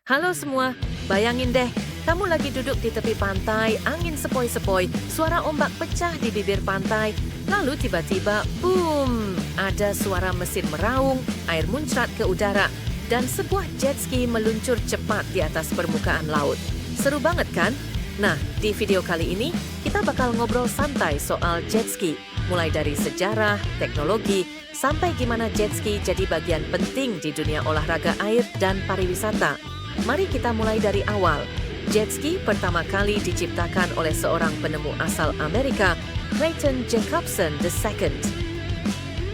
Halo semua, bayangin deh, kamu lagi duduk di tepi pantai, angin sepoi-sepoi, suara ombak pecah di bibir pantai, lalu tiba-tiba, boom, ada suara mesin meraung, air muncrat ke udara, dan sebuah jet ski meluncur cepat di atas permukaan laut. Seru banget kan? Nah, di video kali ini, kita bakal ngobrol santai soal jet ski, mulai dari sejarah, teknologi, sampai gimana jet ski jadi bagian penting di dunia olahraga air dan pariwisata. Mari kita mulai dari awal. Jet ski pertama kali diciptakan oleh seorang penemu asal Amerika, Clayton Jacobson II.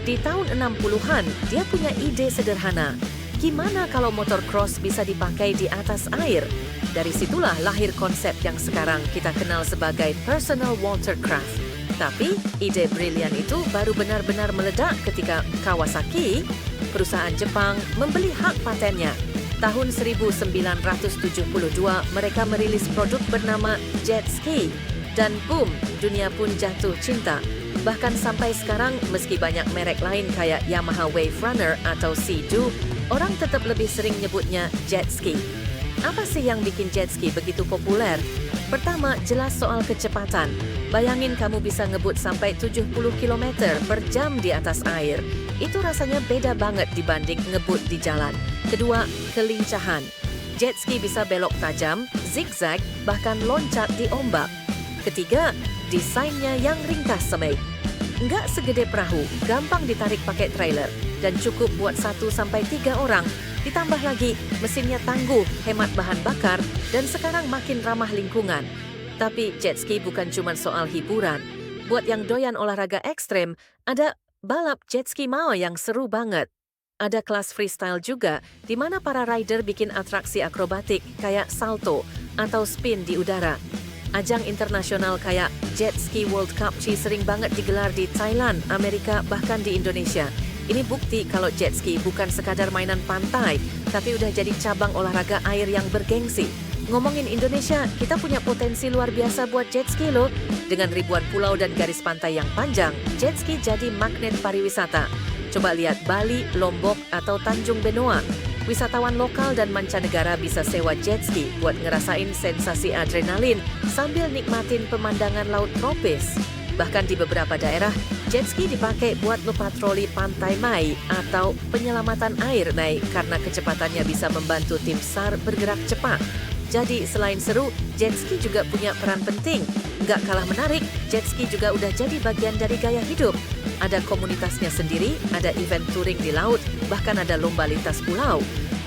Di tahun 60-an, dia punya ide sederhana. Gimana kalau motor cross bisa dipakai di atas air? Dari situlah lahir konsep yang sekarang kita kenal sebagai personal watercraft. Tapi, ide brilian itu baru benar-benar meledak ketika Kawasaki, perusahaan Jepang, membeli hak patennya. Tahun 1972, mereka merilis produk bernama jet ski. Dan boom, dunia pun jatuh cinta. Bahkan sampai sekarang, meski banyak merek lain kayak Yamaha Wave Runner atau Sea-Doo, orang tetap lebih sering nyebutnya jet ski. Apa sih yang bikin jet ski begitu populer? Pertama, jelas soal kecepatan. Bayangin kamu bisa ngebut sampai 70 km per jam di atas air. Itu rasanya beda banget dibanding ngebut di jalan. Kedua, kelincahan. Jet ski bisa belok tajam, zigzag, bahkan loncat di ombak. Ketiga, desainnya yang ringkas semai. Nggak segede perahu, gampang ditarik pakai trailer, dan cukup buat 1-3 orang. Ditambah lagi, mesinnya tangguh, hemat bahan bakar, dan sekarang makin ramah lingkungan. Tapi jet ski bukan cuma soal hiburan. Buat yang doyan olahraga ekstrem, ada balap jet ski mau yang seru banget. Ada kelas freestyle juga, di mana para rider bikin atraksi akrobatik kayak salto atau spin di udara. Ajang internasional kayak Jet Ski World Cup sering banget digelar di Thailand, Amerika, bahkan di Indonesia. Ini bukti kalau jet ski bukan sekadar mainan pantai, tapi udah jadi cabang olahraga air yang bergengsi. Ngomongin Indonesia, kita punya potensi luar biasa buat jet ski loh. Dengan ribuan pulau dan garis pantai yang panjang, jet ski jadi magnet pariwisata. Coba lihat Bali, Lombok, atau Tanjung Benoa. Wisatawan lokal dan mancanegara bisa sewa jet ski buat ngerasain sensasi adrenalin sambil nikmatin pemandangan laut tropis. Bahkan di beberapa daerah, jet ski dipakai buat patroli pantai Mai atau penyelamatan air naik karena kecepatannya bisa membantu tim SAR bergerak cepat. Jadi selain seru, jet ski juga punya peran penting. Nggak kalah menarik, jet ski juga udah jadi bagian dari gaya hidup. Ada komunitasnya sendiri, ada event touring di laut, bahkan ada lomba lintas pulau.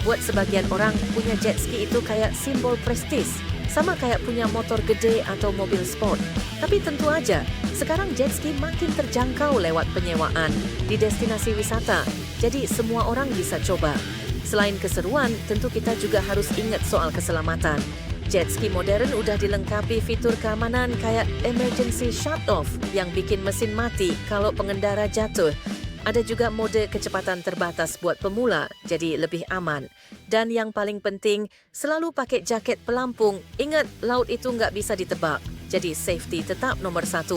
Buat sebagian orang, punya jet ski itu kayak simbol prestis, sama kayak punya motor gede atau mobil sport. Tapi tentu aja, sekarang jet ski makin terjangkau lewat penyewaan di destinasi wisata, jadi semua orang bisa coba. Selain keseruan, tentu kita juga harus ingat soal keselamatan. Jet ski modern udah dilengkapi fitur keamanan kayak emergency shut-off yang bikin mesin mati kalau pengendara jatuh. Ada juga mode kecepatan terbatas buat pemula, jadi lebih aman. Dan yang paling penting, selalu pakai jaket pelampung. Ingat, laut itu nggak bisa ditebak. Jadi safety tetap nomor 1.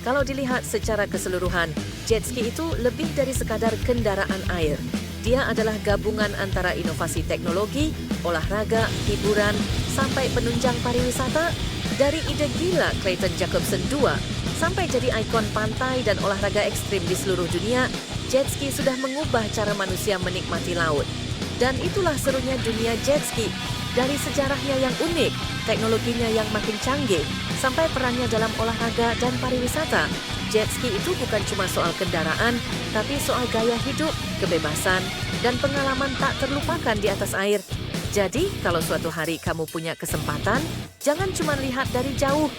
Kalau dilihat secara keseluruhan, jet ski itu lebih dari sekadar kendaraan air. Dia adalah gabungan antara inovasi teknologi, olahraga, hiburan, sampai penunjang pariwisata. Dari ide gila Clayton Jacobson II, sampai jadi ikon pantai dan olahraga ekstrim di seluruh dunia, jet ski sudah mengubah cara manusia menikmati laut. Dan itulah serunya dunia jet ski. Dari sejarahnya yang unik, teknologinya yang makin canggih, sampai perannya dalam olahraga dan pariwisata. Jet ski itu bukan cuma soal kendaraan, tapi soal gaya hidup, kebebasan, dan pengalaman tak terlupakan di atas air. Jadi, kalau suatu hari kamu punya kesempatan, jangan cuma lihat dari jauh.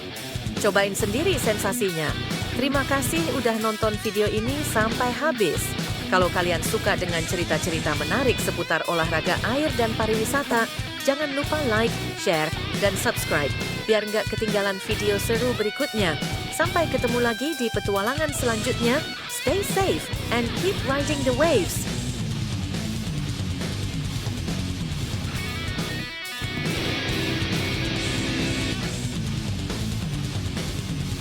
Cobain sendiri sensasinya. Terima kasih udah nonton video ini sampai habis. Kalau kalian suka dengan cerita-cerita menarik seputar olahraga air dan pariwisata, jangan lupa like, share, dan subscribe, biar nggak ketinggalan video seru berikutnya. Sampai ketemu lagi di petualangan selanjutnya. Stay safe and keep riding the waves.